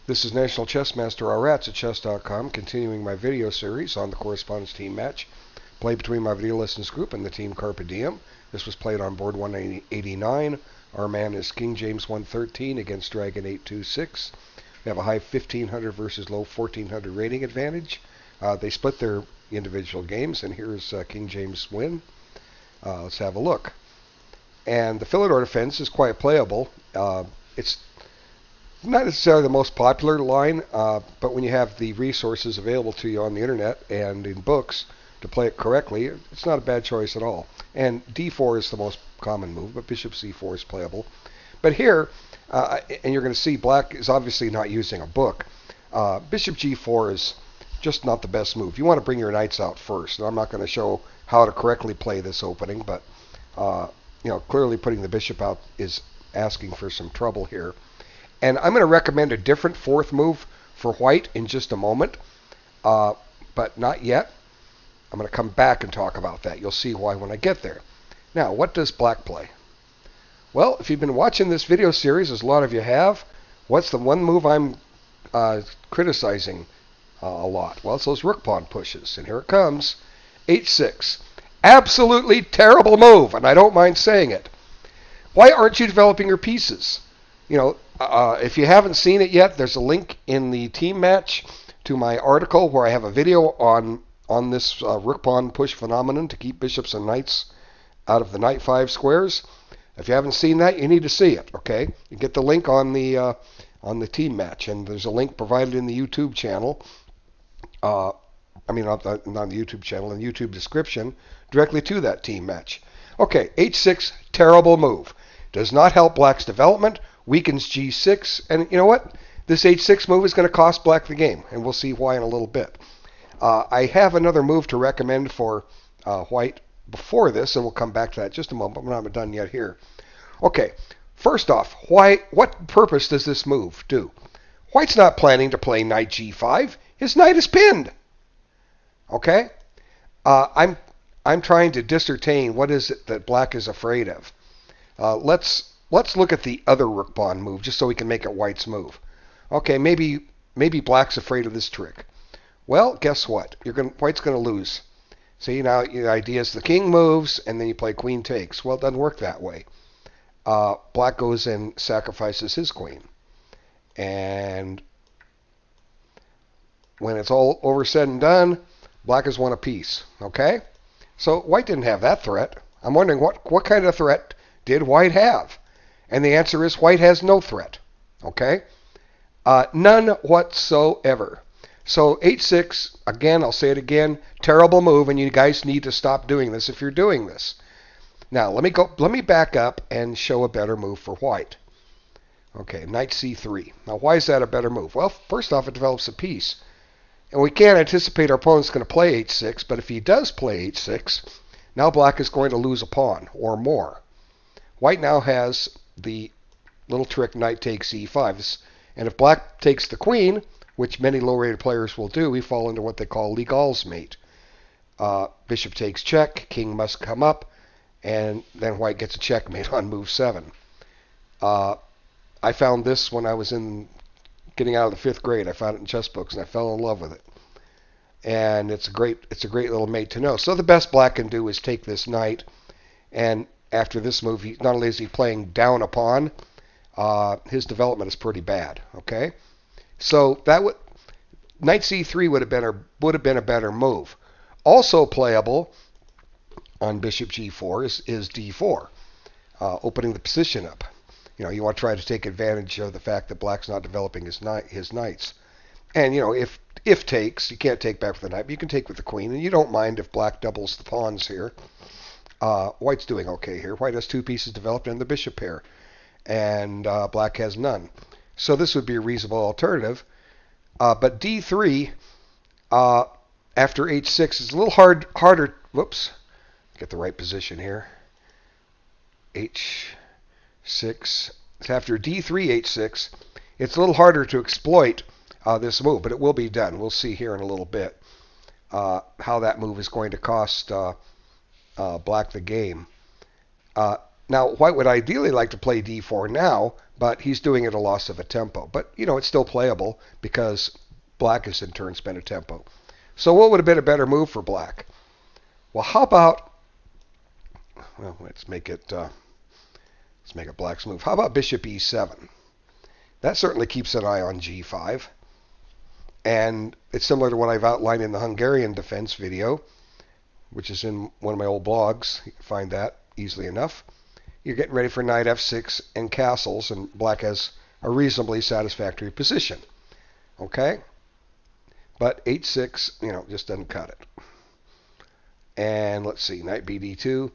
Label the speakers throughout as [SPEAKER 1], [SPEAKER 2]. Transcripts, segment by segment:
[SPEAKER 1] This is National Chess Master Rats at chess.com, continuing my video series on the correspondence team match played between my video lessons group and the team CARPE DIEM. This was played on board 189. Our man is King James 113 against Dragon 826. We have a high 1500 versus low 1400 rating advantage. They split their individual games, and here's King James' win. Let's have a look. And the Philidor defense is quite playable. It's not necessarily the most popular line, but when you have the resources available to you on the internet and in books to play it correctly, it's not a bad choice at all. And d4 is the most common move, but bishop c4 is playable. But here, and you're going to see black is obviously not using a book. Bishop g4 is just not the best move. You want to bring your knights out first. And I'm not going to show how to correctly play this opening, but clearly putting the bishop out is asking for some trouble here. And I'm going to recommend a different fourth move for white in just a moment, but not yet. I'm going to come back and talk about that. You'll see why when I get there. Now, what does black play? Well, if you've been watching this video series, as a lot of you have, what's the one move I'm criticizing a lot? Well, it's those rook pawn pushes. And here it comes. h6. Absolutely terrible move, and I don't mind saying it. Why aren't you developing your pieces? If you haven't seen it yet, there's a link in the team match to my article where I have a video on this rook pawn push phenomenon to keep bishops and knights out of the knight 5 squares. If you haven't seen that, you need to see it. Okay, you get the link on the team match, and there's a link provided in the YouTube channel. Not the YouTube channel, in the YouTube description, directly to that team match. Okay, h6, terrible move. Does not help black's development, weakens g6, and you know what? This h6 move is going to cost black the game, and we'll see why in a little bit. I have another move to recommend for white before this, and we'll come back to that in just a moment, but I'm not done yet here. Okay, first off, what purpose does this move do? White's not planning to play knight g5. His knight is pinned. Okay? I'm trying to discertain what is it that black is afraid of. Let's look at the other rook pawn move, just so we can make it white's move. Okay, maybe black's afraid of this trick. Well, guess what? White's going to lose. See, now your idea is the king moves, and then you play queen takes. Well, it doesn't work that way. Black goes and sacrifices his queen. And when it's all over said and done, black has won a piece. Okay? So white didn't have that threat. I'm wondering what kind of threat did white have? And the answer is white has no threat. Okay? None whatsoever. So h6, again, I'll say it again, terrible move, and you guys need to stop doing this if you're doing this. Now, let me back up and show a better move for white. Okay, knight c3. Now, why is that a better move? Well, first off, it develops a piece. And we can't anticipate our opponent's going to play h6, but if he does play h6, now black is going to lose a pawn or more. White now has the little trick knight takes e5. And if black takes the queen, which many low-rated players will do, we fall into what they call Legal's mate. Bishop takes check, king must come up, and then white gets a checkmate on move 7. I found this when I was getting out of the 5th grade. I found it in chess books, and I fell in love with it. And it's a great little mate to know. So the best black can do is take this knight, and after this move, not only is he playing down a pawn, his development is pretty bad. Okay, so knight c3 would have been a better move. Also playable on bishop g4 is d4, opening the position up. You want to try to take advantage of the fact that black's not developing his knights. And if takes, you can't take back with the knight, but you can take with the queen, and you don't mind if black doubles the pawns here. White's doing okay here. White has 2 pieces developed in the bishop pair, and black has none. So this would be a reasonable alternative. But d3 after h6 is a little harder. Whoops, get the right position here. h6 after d3 h6, it's a little harder to exploit this move, but it will be done. We'll see here in a little bit how that move is going to cost black the game. Now, white would ideally like to play d4 now, but he's doing it a loss of a tempo. But, it's still playable because black has in turn spent a tempo. So what would have been a better move for black? Well, how about, let's make it black's move. How about bishop e7? That certainly keeps an eye on g5. And it's similar to what I've outlined in the Hungarian defense video, which is in one of my old blogs. You can find that easily enough. You're getting ready for knight f6 and castles, and black has a reasonably satisfactory position. Okay? But h6, just doesn't cut it. And let's see, knight bd2.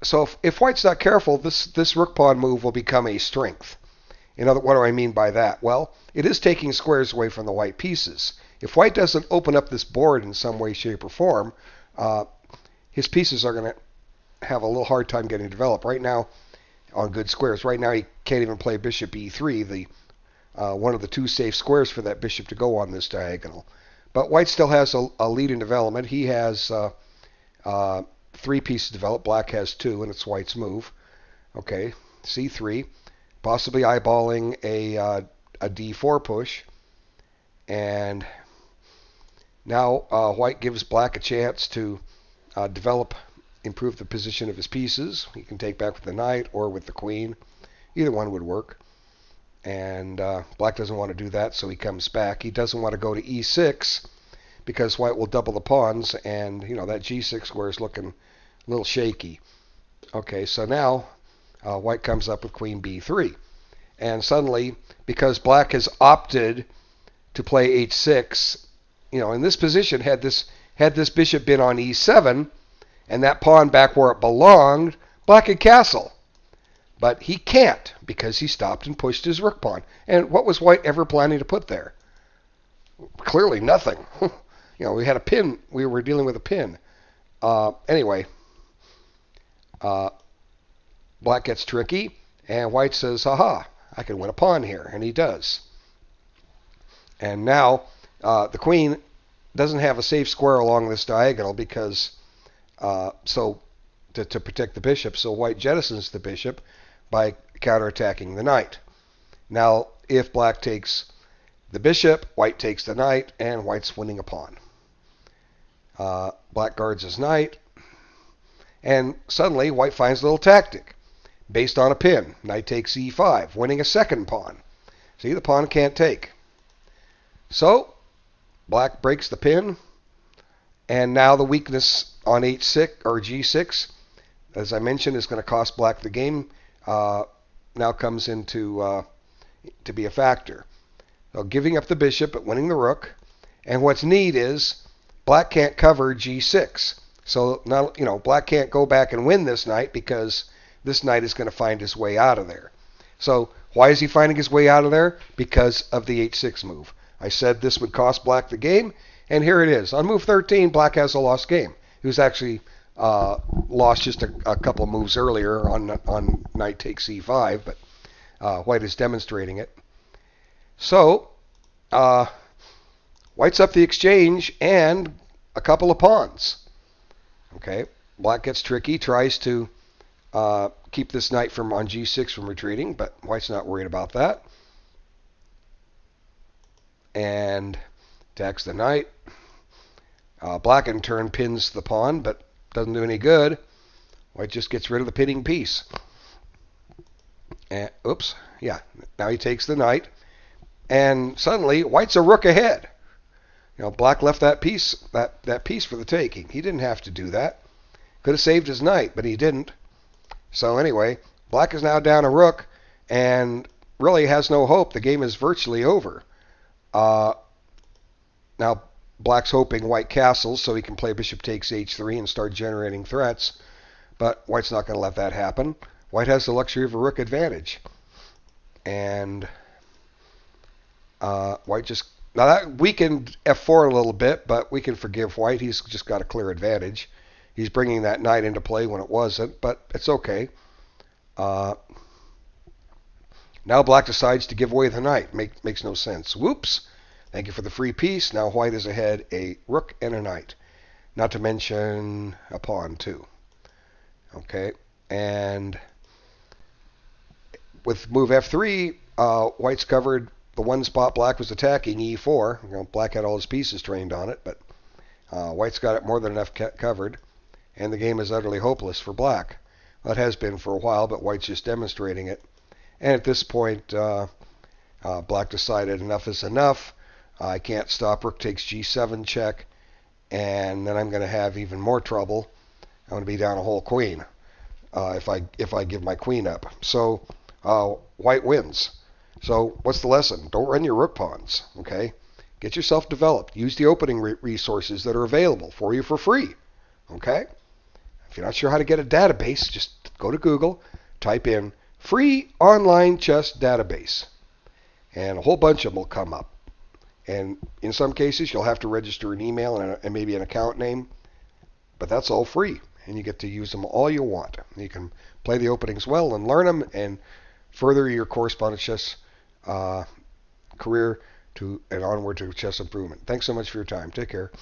[SPEAKER 1] So if white's not careful, this rook pawn move will become a strength. What do I mean by that? Well, it is taking squares away from the white pieces. If white doesn't open up this board in some way, shape, or form, his pieces are going to have a little hard time getting developed. Right now, on good squares, right now he can't even play bishop e3, one of the two safe squares for that bishop to go on this diagonal. But white still has a lead in development. He has 3 pieces developed. Black has 2, and it's white's move. Okay, c3, possibly eyeballing a d4 push. And now white gives black a chance to improve the position of his pieces. He can take back with the knight or with the queen. Either one would work. And black doesn't want to do that, so he comes back. He doesn't want to go to e6 because white will double the pawns, and that g6 square is looking a little shaky. Okay, so now white comes up with queen b3. And suddenly, because black has opted to play h6, in this position, had this bishop been on e7 and that pawn back where it belonged, black could castle. But he can't because he stopped and pushed his rook pawn. And what was white ever planning to put there? Clearly nothing. We had a pin. We were dealing with a pin. Anyway, black gets tricky, and white says, haha, I can win a pawn here. And he does. And now the queen doesn't have a safe square along this diagonal because, to protect the bishop, so white jettisons the bishop by counterattacking the knight. Now, if black takes the bishop, white takes the knight, and white's winning a pawn. Black guards his knight, and suddenly white finds a little tactic based on a pin. Knight takes e5, winning a second pawn. See, the pawn can't take. So, black breaks the pin, and now the weakness on h6 or g6, as I mentioned, is going to cost black the game. Now comes into to be a factor. So giving up the bishop but winning the rook, and what's neat is black can't cover g6. So now black can't go back and win this knight because this knight is going to find his way out of there. So why is he finding his way out of there? Because of the h6 move. I said this would cost black the game, and here it is. On move 13, black has a lost game. He was actually lost just a couple of moves earlier on knight takes e5, but white is demonstrating it. So white's up the exchange and a couple of pawns. Okay, black gets tricky, tries to keep this knight on g6 from retreating, but white's not worried about that. And attacks the knight. Black in turn pins the pawn, but doesn't do any good. White just gets rid of the pinning piece. And, oops, yeah, now he takes the knight. And suddenly, white's a rook ahead. Black left that piece for the taking. He didn't have to do that. Could have saved his knight, but he didn't. So anyway, black is now down a rook and really has no hope. The game is virtually over. Now black's hoping white castles so he can play bishop takes h3 and start generating threats, but white's not going to let that happen. White has the luxury of a rook advantage. And white just... Now that weakened f4 a little bit, but we can forgive white. He's just got a clear advantage. He's bringing that knight into play when it wasn't, but it's okay. Now black decides to give away the knight. Makes no sense. Whoops. Thank you for the free piece. Now white is ahead a rook and a knight. Not to mention a pawn, too. Okay. And with move F3, White's covered the one spot Black was attacking, E4. You know, Black had all his pieces trained on it, but White's got it more than enough covered, and the game is utterly hopeless for Black. Well, it has been for a while, but White's just demonstrating it. And at this point, Black decided enough is enough. I can't stop. Rook takes G7 check, and then I'm going to have even more trouble. I'm going to be down a whole queen if I give my queen up. So White wins. So what's the lesson? Don't run your rook pawns. Okay, get yourself developed. Use the opening resources that are available for you for free. Okay. If you're not sure how to get a database, just go to Google, type in free online chess database, and a whole bunch of them will come up. And in some cases, you'll have to register an email and maybe an account name, but that's all free, and you get to use them all you want. You can play the openings well and learn them and further your correspondence chess career and onward to chess improvement. Thanks so much for your time. Take care.